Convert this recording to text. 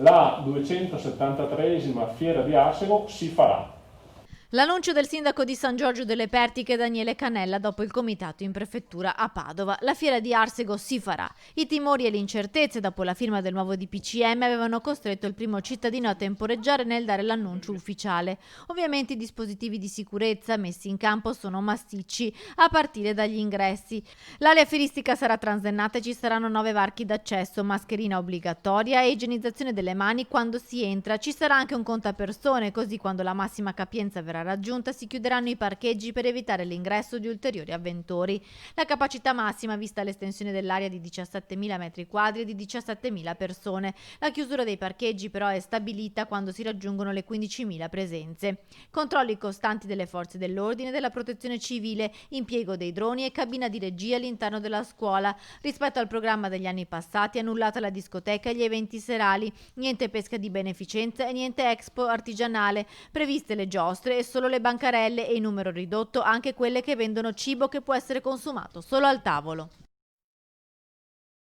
La 273esima fiera di Arsego si farà. L'annuncio del sindaco di San Giorgio delle Pertiche Daniele Cannella dopo il comitato in prefettura a Padova. La fiera di Arsego si farà. I timori e le incertezze dopo la firma del nuovo DPCM avevano costretto il primo cittadino a temporeggiare nel dare l'annuncio ufficiale. Ovviamente i dispositivi di sicurezza messi in campo sono massicci, a partire dagli ingressi. L'area fieristica sarà transennata e ci saranno 9 varchi d'accesso, mascherina obbligatoria e igienizzazione delle mani quando si entra. Ci sarà anche un contapersone, così quando la massima capienza verrà raggiunta si chiuderanno i parcheggi per evitare l'ingresso di ulteriori avventori. La capacità massima, vista l'estensione dell'area di 17.000 metri quadri, è di 17.000 persone. La chiusura dei parcheggi però è stabilita quando si raggiungono le 15.000 presenze. Controlli costanti delle forze dell'ordine, della protezione civile, impiego dei droni e cabina di regia all'interno della scuola. Rispetto al programma degli anni passati, annullata la discoteca e gli eventi serali, niente pesca di beneficenza e niente expo artigianale, previste le giostre e solo le bancarelle e in numero ridotto anche quelle che vendono cibo che può essere consumato solo al tavolo.